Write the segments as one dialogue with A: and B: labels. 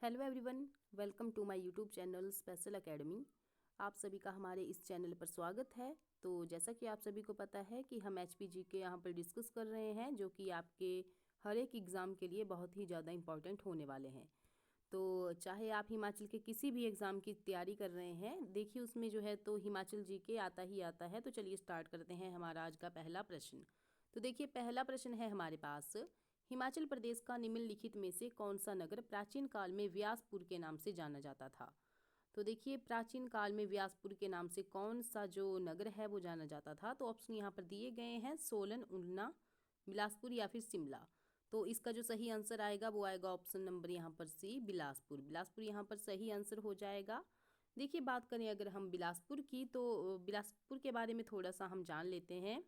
A: Hello everyone, welcome to my YouTube channel special academy. आप सभी का हमारे इस चैनल पर स्वागत है। तो जैसा कि आप सभी को पता है कि हम एचपीजी के यहाँ पर डिस्कस कर रहे हैं, जो कि आपके हर एक एग्ज़ाम के लिए बहुत ही ज़्यादा इम्पॉर्टेंट होने वाले हैं। तो चाहे आप हिमाचल के किसी भी एग्ज़ाम की तैयारी कर रहे हैं, देखिए उसमें जो है तो हिमाचल जी के आता ही आता है। तो चलिए स्टार्ट करते हैं हमारा आज का पहला प्रश्न। तो देखिए पहला प्रश्न है हमारे पास, हिमाचल प्रदेश का निम्नलिखित में से कौन सा नगर प्राचीन काल में व्यासपुर के नाम से जाना जाता था। तो देखिए प्राचीन काल में व्यासपुर के नाम से कौन सा जो नगर है वो जाना जाता था। तो ऑप्शन यहाँ पर दिए गए हैं, सोलन, ऊना, बिलासपुर या फिर शिमला। तो इसका जो सही आंसर आएगा वो आएगा ऑप्शन नंबर यहाँ पर सी, बिलासपुर। बिलासपुर यहाँ पर सही आंसर हो जाएगा। देखिए बात करें अगर हम बिलासपुर की, तो बिलासपुर के बारे में थोड़ा सा हम जान लेते हैं।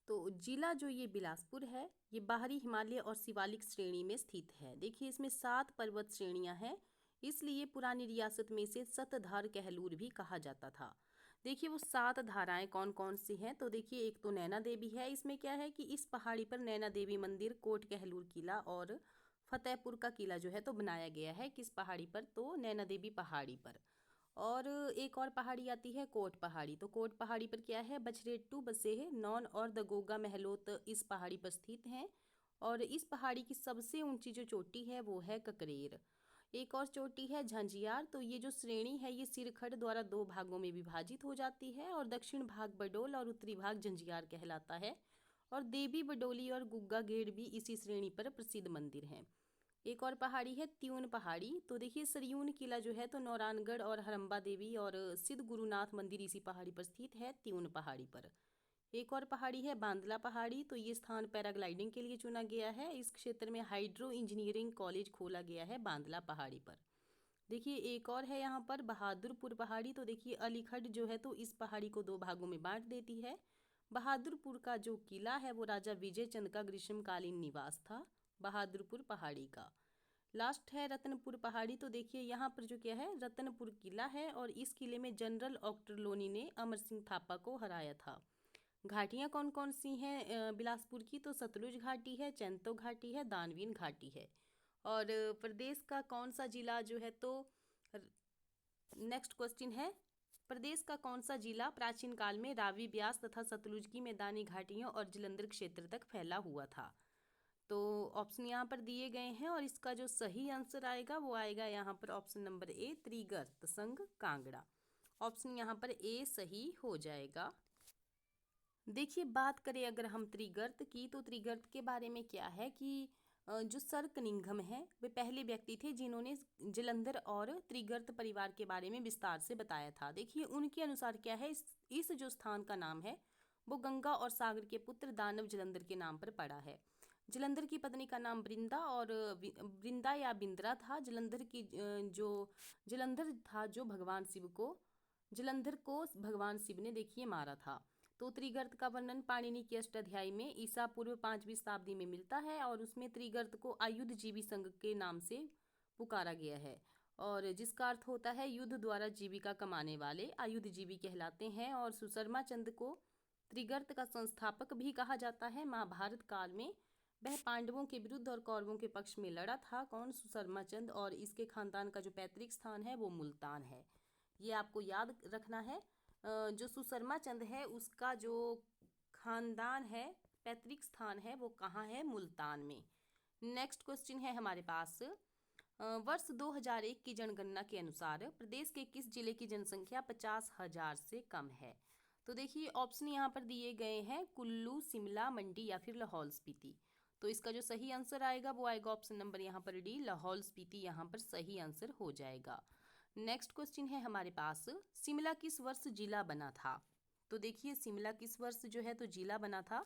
A: तो जिला जो ये बिलासपुर है, ये बाहरी हिमालय और शिवालिक श्रेणी में स्थित है। देखिए इसमें 7 पर्वत श्रेणियां हैं, इसलिए पुरानी रियासत में इसे सतधार कहलूर भी कहा जाता था। देखिए वो 7 धाराएं कौन कौन सी हैं। तो देखिए एक तो नैना देवी है। इसमें क्या है कि इस पहाड़ी पर नैना देवी मंदिर, कोट कहलूर किला और फतेहपुर का किला जो है तो बनाया गया है। किस पहाड़ी पर? तो नैना देवी पहाड़ी पर। और एक और पहाड़ी आती है कोट पहाड़ी। तो कोट पहाड़ी पर क्या है? बछरेटू, बसेह, नौन और दगोगा महलोत इस पहाड़ी पर स्थित हैं। और इस पहाड़ी की सबसे ऊंची जो चोटी है वो है ककरेर। एक और चोटी है झंझियार। तो ये जो श्रेणी है ये सिरखड़ द्वारा 2 भागों में विभाजित हो जाती है, और दक्षिण भाग बडोल और उत्तरी भाग झंझियार कहलाता है। और देवी बडोली और गुग्गा गेड़ भी इसी श्रेणी पर प्रसिद्ध मंदिर हैं। एक और पहाड़ी है त्यून पहाड़ी। तो देखिए सरयून किला जो है तो नौरानगढ़ और हरम्बा देवी और सिद्ध गुरुनाथ मंदिर इसी पहाड़ी पर स्थित है, त्यून पहाड़ी पर। एक और पहाड़ी है बांदला पहाड़ी। तो ये स्थान पैराग्लाइडिंग के लिए चुना गया है। इस क्षेत्र में हाइड्रो इंजीनियरिंग कॉलेज खोला गया है बांदला पहाड़ी पर। देखिए एक और है यहाँ पर बहादुरपुर पहाड़ी। तो देखिए अलीखड़ जो है तो इस पहाड़ी को 2 भागों में बांट देती है। बहादुरपुर का जो किला है वो राजा विजय चंद का ग्रीष्मकालीन निवास था, बहादुरपुर पहाड़ी का। लास्ट है रतनपुर पहाड़ी। तो देखिए यहाँ पर जो क्या है, रतनपुर किला है, और इस किले में जनरल ऑक्टरलोनी ने अमर सिंह थापा को हराया था। घाटियाँ कौन कौन सी हैं बिलासपुर की? तो सतलुज घाटी है, चैंतो घाटी है, दानवीन घाटी है। और प्रदेश का कौन सा जिला जो है तो नेक्स्ट क्वेश्चन है, प्रदेश का कौन सा जिला प्राचीन काल में रावी, ब्यास तथा सतलुज की मैदानी घाटियों और जलंधर क्षेत्र तक फैला हुआ था। तो ऑप्शन यहाँ पर दिए गए हैं, और इसका जो सही आंसर आएगा वो आएगा यहाँ पर ऑप्शन नंबर ए, त्रिगर्त संघ कांगड़ा। ऑप्शन यहाँ पर ए सही हो जाएगा। देखिए बात करें अगर हम त्रिगर्त की, तो त्रिगर्त के बारे में क्या है कि जो सर कनिंघम है वे पहले व्यक्ति थे जिन्होंने जलंधर और त्रिगर्त परिवार के बारे में विस्तार से बताया था। देखिए उनके अनुसार क्या है, इस जो स्थान का नाम है वो गंगा और सागर के पुत्र दानव जलंधर के नाम पर पड़ा है। जलंधर की पत्नी का नाम वृंदा और वृंदा या बिंद्रा था। जो जलंधर था जो भगवान शिव को, जलंधर को भगवान शिव ने देखिए मारा था। तो त्रिगर्त का वर्णन पाणिनि के अष्टाध्यायी में ईसा पूर्व 5वीं शताब्दी में मिलता है, और उसमें त्रिगर्त को आयुध जीवी संघ के नाम से पुकारा गया है, और जिसका अर्थ होता है युद्ध द्वारा जीविका कमाने वाले आयुध जीवी कहलाते हैं। और सुशर्मा चंद को त्रिगर्त का संस्थापक भी कहा जाता है। महाभारत काल में वह पांडवों के विरुद्ध और कौरवों के पक्ष में लड़ा था। कौन? सुशर्मा चंद। और इसके खानदान का जो पैतृक स्थान है वो मुल्तान है, ये आपको याद रखना है। जो सुशर्मा चंद है उसका जो खानदान है, पैतृक स्थान है, वो कहाँ है? मुल्तान में। नेक्स्ट क्वेश्चन है हमारे पास, वर्ष 2001 की जनगणना के अनुसार प्रदेश के किस जिले की जनसंख्या 50,000 से कम है? तो देखिए ऑप्शन यहाँ पर दिए गए हैं, कुल्लू, शिमला, मंडी या फिर लाहौल स्पीति। तो इसका जो सही आंसर आएगा वो आएगा ऑप्शन नंबर यहाँ पर डी, लाहौल स्पीति यहाँ पर सही आंसर हो जाएगा। नेक्स्ट क्वेश्चन है हमारे पास, शिमला किस वर्ष जिला बना था? तो देखिए शिमला किस वर्ष जो है तो जिला बना था।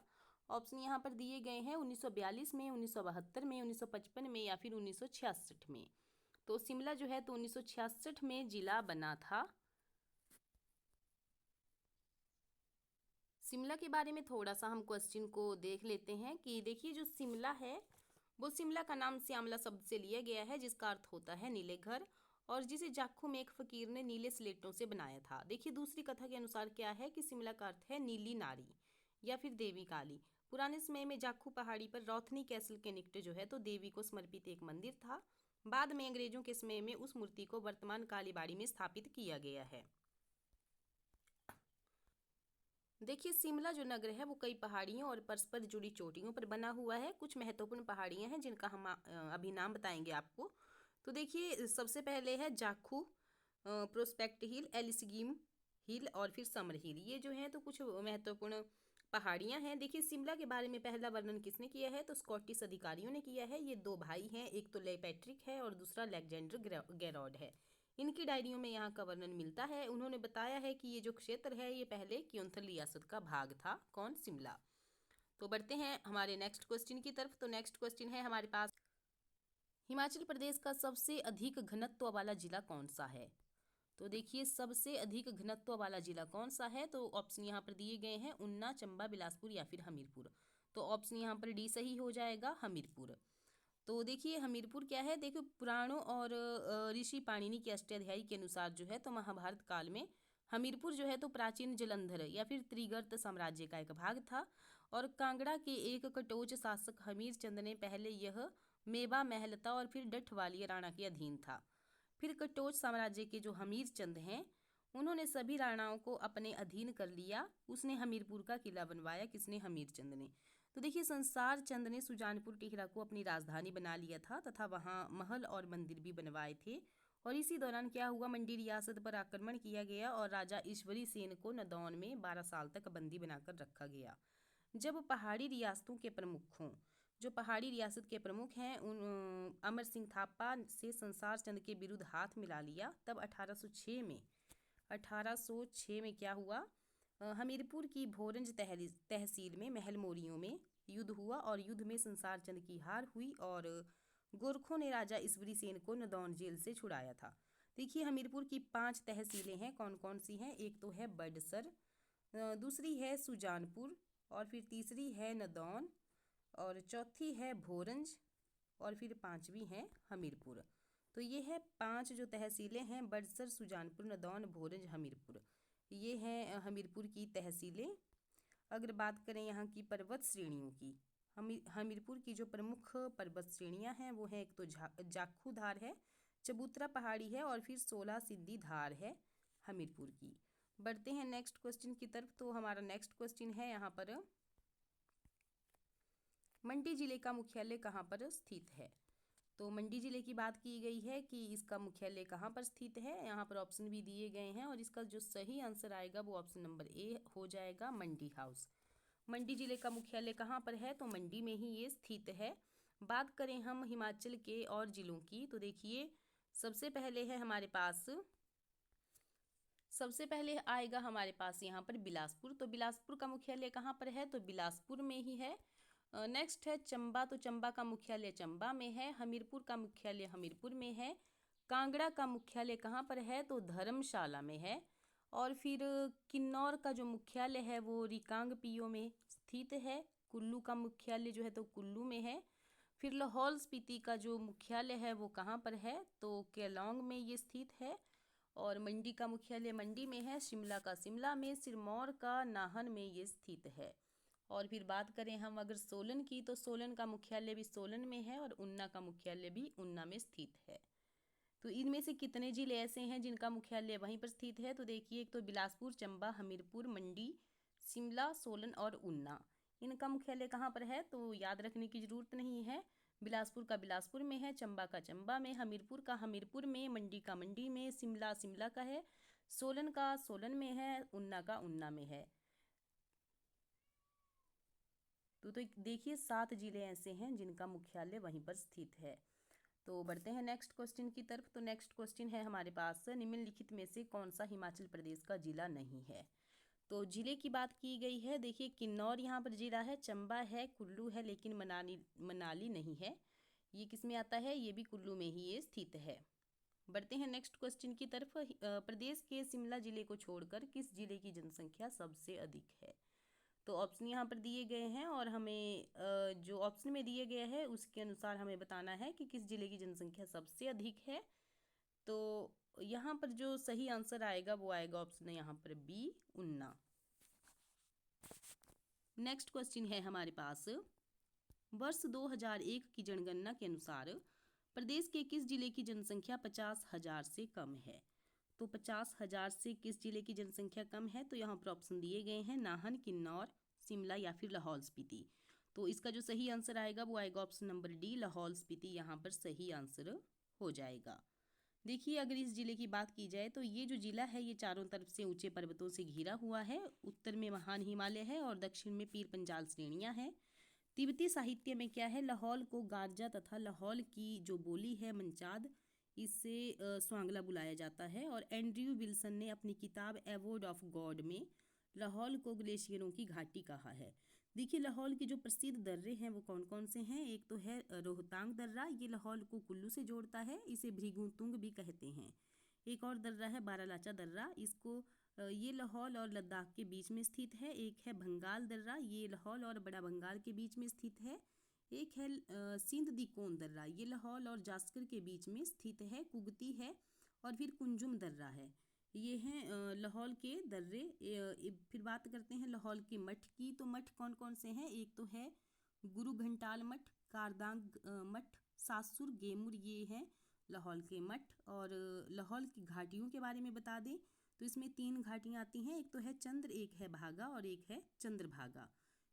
A: ऑप्शन यहाँ पर दिए गए हैं 1942 में, 1972 में, 1955 में या फिर 1966 में। तो शिमला जो है तो 1966 में जिला बना था। शिमला के बारे में थोड़ा सा हम क्वेश्चन को देख लेते हैं कि देखिए जो शिमला है वो शिमला का नाम श्यामला शब्द से लिया गया है, जिसका अर्थ होता है नीले घर, और जिसे जाखू में एक फकीर ने नीले स्लेटों से बनाया था। देखिए दूसरी कथा के अनुसार क्या है कि शिमला का अर्थ है नीली नारी या फिर देवी काली। पुराने समय में जाखू पहाड़ी पर रौथनी कैसल के निकट जो है तो देवी को समर्पित एक मंदिर था। बाद में अंग्रेजों के समय में उस मूर्ति को वर्तमान कालीबाड़ी में स्थापित किया गया है। देखिए, शिमला जो नगर है वो कई पहाड़ियों और परस्पर जुड़ी चोटियों पर बना हुआ है। कुछ महत्वपूर्ण पहाड़ियां हैं जिनका हम अभी नाम बताएंगे आपको। तो देखिए, सबसे पहले है जाखू, प्रोस्पेक्ट हिल, एलिसगिम हिल और फिर समर हिल। ये जो है तो कुछ महत्वपूर्ण पहाड़ियां हैं। देखिए, शिमला के बारे में पहला वर्णन किसने किया है? तो स्कॉटिश अधिकारियों ने किया है। ये दो भाई हैं, एक तो ले पैट्रिक है और दूसरा अलेक्जेंडर गैरॉड है। इनकी डायरियों में यहाँ का वर्णन मिलता है। उन्होंने बताया है कि ये जो क्षेत्र है ये पहले क्योंथल रियासत का भाग था। कौन? शिमला। तो बढ़ते हैं हमारे नेक्स्ट क्वेश्चन की तरफ। तो नेक्स्ट क्वेश्चन है हमारे पास, हिमाचल प्रदेश का सबसे अधिक घनत्व वाला जिला कौन सा है? तो देखिए, सबसे अधिक घनत्व वाला जिला कौन सा है? तो ऑप्शन यहाँ पर दिए गए हैं, ऊना, चंबा, बिलासपुर या फिर हमीरपुर। तो ऑप्शन यहाँ पर डी सही हो जाएगा, हमीरपुर। तो देखिए, हमीरपुर क्या है? देखो, पुराणों और ऋषि पाणिनि के अष्टाध्यायी के अनुसार जो है तो महाभारत काल में हमीरपुर जो है तो प्राचीन जलंधर या फिर त्रिगर्त साम्राज्य का एक भाग था। और कांगड़ा के एक कटोच शासक हमीर चंद ने पहले यह मेवा, महलता और फिर डठवाली राणा के अधीन था। फिर कटोच साम्राज्य के जो हमीर चंद हैं उन्होंने सभी राणाओं को अपने अधीन कर लिया। उसने हमीरपुर का किला बनवाया। किसने? हमीर चंद ने। तो देखिए, संसार चंद ने सुजानपुर टिहरा को अपनी राजधानी बना लिया था तथा वहाँ महल और मंदिर भी बनवाए थे। और इसी दौरान क्या हुआ? मंडी रियासत पर आक्रमण किया गया और राजा ईश्वरी सेन को नदौन में 12 साल तक बंदी बनाकर रखा गया। जब पहाड़ी रियासतों के प्रमुखों जो पहाड़ी रियासत के प्रमुख हैं उन अमर सिंह थापा से संसार चंद के विरुद्ध हाथ मिला लिया, तब 1806 में क्या हुआ? हमीरपुर की भोरंज तहसील में महल मोरियों में युद्ध हुआ और युद्ध में संसार चंद की हार हुई और गोरखों ने राजा ईश्वरी सेन को नदौन जेल से छुड़ाया था। देखिए, हमीरपुर की 5 तहसीलें हैं। कौन कौन सी हैं? एक तो है बड़सर, दूसरी है सुजानपुर और फिर तीसरी है नदौन और चौथी है भोरंज और फिर 5वीं है हमीरपुर। तो ये है 5 जो तहसीलें हैं, बड़सर, सुजानपुर, नदौन, भोरंज, हमीरपुर। ये हैं हमीरपुर की तहसीलें। अगर बात करें यहाँ की पर्वत श्रेणियों की, हमीरपुर की जो प्रमुख पर्वत श्रेणियाँ हैं वो है, एक तो जाखू धार है, चबूतरा पहाड़ी है और फिर 16 सिद्धि धार है हमीरपुर की। बढ़ते हैं नेक्स्ट क्वेश्चन की तरफ। तो हमारा नेक्स्ट क्वेश्चन है यहाँ पर, मंडी जिले का मुख्यालय कहाँ पर स्थित है? तो मंडी जिले की बात की गई है कि इसका मुख्यालय कहाँ पर स्थित है। यहाँ पर ऑप्शन भी दिए गए हैं और इसका जो सही आंसर आएगा वो ऑप्शन नंबर ए हो जाएगा, मंडी हाउस। मंडी जिले का मुख्यालय कहाँ पर है? तो मंडी में ही ये स्थित है। बात करें हम हिमाचल के और जिलों की, तो देखिए, सबसे पहले आएगा हमारे पास यहाँ पर बिलासपुर। तो बिलासपुर का मुख्यालय कहाँ पर है? तो बिलासपुर में ही है। नेक्स्ट है चंबा। तो चंबा का मुख्यालय चंबा में है। हमीरपुर का मुख्यालय हमीरपुर में है। कांगड़ा का मुख्यालय कहाँ पर है? तो धर्मशाला में है। और फिर किन्नौर का जो मुख्यालय है वो रिकांगपिओ में स्थित है। कुल्लू का मुख्यालय जो है तो कुल्लू में है। फिर लाहौल स्पीति का जो मुख्यालय है वो कहाँ पर है? तो केलोंग में ये स्थित है। और मंडी का मुख्यालय मंडी में है। शिमला का शिमला में, सिरमौर का नाहन में ये स्थित है। और फिर बात करें हम अगर सोलन की, तो सोलन का मुख्यालय भी सोलन में है और ऊना का मुख्यालय भी ऊना में स्थित है। तो इनमें से कितने जिले ऐसे हैं जिनका मुख्यालय वहीं पर स्थित है? तो देखिए, एक तो बिलासपुर, चंबा, हमीरपुर, मंडी, शिमला, सोलन और ऊना। इनका मुख्यालय कहाँ पर है? तो याद रखने की ज़रूरत नहीं है। बिलासपुर का बिलासपुर में है, चंबा का चंबा में, हमीरपुर का हमीरपुर में, मंडी का मंडी में, शिमला शिमला का है, सोलन का सोलन में है, ऊना का ऊना में है। तो देखिए, 7 जिले ऐसे हैं जिनका मुख्यालय वहीं पर स्थित है। तो बढ़ते हैं नेक्स्ट क्वेश्चन की तरफ। तो नेक्स्ट क्वेश्चन है हमारे पास, निम्नलिखित में से कौन सा हिमाचल प्रदेश का जिला नहीं है? तो जिले की बात की गई है। देखिए, किन्नौर यहाँ पर जिला है, चंबा है, कुल्लू है, लेकिन मनाली नहीं है। ये किस में आता है? ये भी कुल्लू में ही ये स्थित है। बढ़ते हैं नेक्स्ट क्वेश्चन की तरफ। प्रदेश के शिमला जिले को छोड़कर किस जिले की जनसंख्या सबसे अधिक है? तो ऑप्शन यहाँ पर दिए गए हैं और हमें जो ऑप्शन में दिए गए हैं उसके अनुसार हमें बताना है कि किस जिले की जनसंख्या सबसे अधिक है। तो यहाँ पर जो सही आंसर आएगा वो आएगा ऑप्शन यहाँ पर बी, ऊना। नेक्स्ट क्वेश्चन है हमारे पास, वर्ष 2001 की जनगणना के अनुसार प्रदेश के किस जिले की जनसंख्या 50,000 से कम है? तो 50,000 से किस जिले की जनसंख्या कम है? तो यहाँ पर ऑप्शन दिए गए हैं नाहन, किन्नौर, शिमला या फिर लाहौल स्पीति। तो इसका जो सही आंसर आएगा वो आएगा option number D, Lahaul Spiti यहाँ पर सही आंसर हो जाएगा। देखिए, अगर इस जिले की बात की जाए तो ये जो जिला है ये चारों तरफ से ऊंचे पर्वतों से घिरा हुआ है। उत्तर में महान हिमालय है और दक्षिण में पीर पंजाल श्रेणियां हैं। तिब्बती साहित्य में क्या है, लाहौल को गारजा तथा लाहौल की जो बोली है मंचाद, इससे स्वांगला बुलाया जाता है। और एंड्रयू विल्सन ने अपनी किताब एवोर्ड ऑफ गॉड में लाहौल को ग्लेशियरों की घाटी कहा है। देखिए, लाहौल के जो प्रसिद्ध दर्रे हैं वो कौन कौन से हैं? एक तो है रोहतांग दर्रा, ये लाहौल को कुल्लू से जोड़ता है, इसे भृगुतुंग भी कहते हैं। एक और दर्रा है बारालाचा दर्रा, इसको ये लाहौल और लद्दाख के बीच में स्थित है। एक है भंगाल दर्रा, ये लाहौल और बड़ा बंगाल के बीच में स्थित है। एक है सिंध दिकोन दर्रा, ये लाहौल और जास्कर के बीच में स्थित है, कुगती है। और फिर कुंजुम दर्रा है। ये हैं लाहौल के दर्रे। फिर बात करते हैं लाहौल के मठ की। तो मठ कौन कौन से हैं? एक तो है गुरु घंटाल मठ, कारदांग मठ, सासुर, गेमुर, ये हैं लाहौल के मठ। और लाहौल की घाटियों के बारे में बता दें तो इसमें 3 घाटियाँ आती हैं। एक तो है चंद्र, एक है भागा और एक है चंद्रभागा।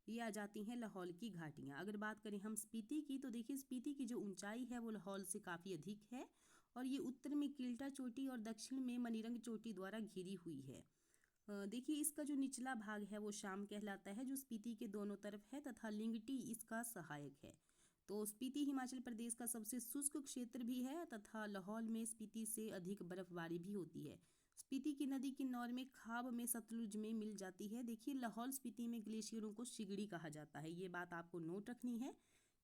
A: ये आ जाती हैं लाहौल की घाटियाँ। अगर बात करें हम स्पीति की तो देखिए, स्पीति की जो ऊंचाई है वो लाहौल से काफ़ी अधिक है और ये उत्तर में किल्टा चोटी और दक्षिण में मनीरंग चोटी द्वारा घिरी हुई है। देखिए, इसका जो निचला भाग है वो शाम कहलाता है, जो स्पीति के दोनों तरफ है, तथा लिंगटी इसका सहायक है। तो स्पीति हिमाचल प्रदेश का सबसे शुष्क क्षेत्र भी है तथा लाहौल में स्पीति से अधिक बर्फबारी भी होती है। स्पीति की नदी किन्नौर में खाब में सतलुज में मिल जाती है। देखिए, लाहौल स्पीति में ग्लेशियरों को सिगड़ी कहा जाता है, ये बात आपको नोट रखनी है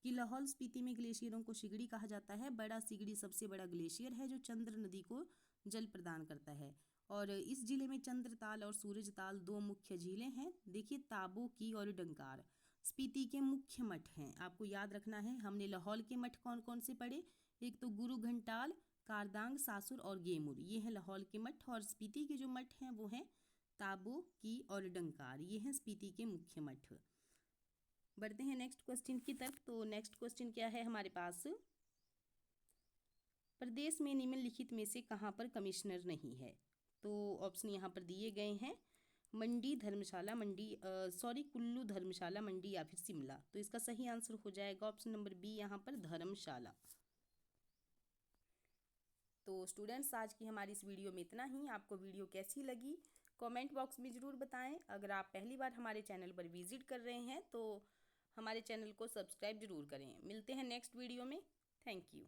A: कि लाहौल स्पीति में ग्लेशियरों को सिगड़ी कहा जाता है। बड़ा सिगड़ी सबसे बड़ा ग्लेशियर है जो चंद्र नदी को जल प्रदान करता है। और इस जिले में चंद्रताल और सूरजताल 2 मुख्य झीलें हैं। देखिए, ताबो की और डंकार स्पीति के मुख्य मठ हैं। आपको याद रखना है, हमने लाहौल के मठ कौन कौन से पढ़े? एक तो गुरु घंटाल, कारदांग, सासुर और गेमुर, ये हैं लाहौल के मठ। और स्पीति के जो मठ हैं वो हैं ताबो की और डंकार, ये हैं स्पीति के मुख्य मठ। बढ़ते हैं नेक्स्ट क्वेश्चन की तरफ। तो नेक्स्ट क्वेश्चन क्या है हमारे पास? प्रदेश में निम्नलिखित में से कहाँ पर कमिश्नर नहीं है? तो ऑप्शन यहाँ पर दिए गए हैं मंडी, धर्मशाला, कुल्लू, धर्मशाला, मंडी या फिर शिमला। तो इसका सही आंसर हो जाएगा ऑप्शन नंबर बी, यहाँ पर धर्मशाला। तो स्टूडेंट्स, आज की हमारी इस वीडियो में इतना ही। आपको वीडियो कैसी लगी कमेंट बॉक्स में ज़रूर बताएं। अगर आप पहली बार हमारे चैनल पर विजिट कर रहे हैं तो हमारे चैनल को सब्सक्राइब जरूर करें। मिलते हैं नेक्स्ट वीडियो में। Thank you.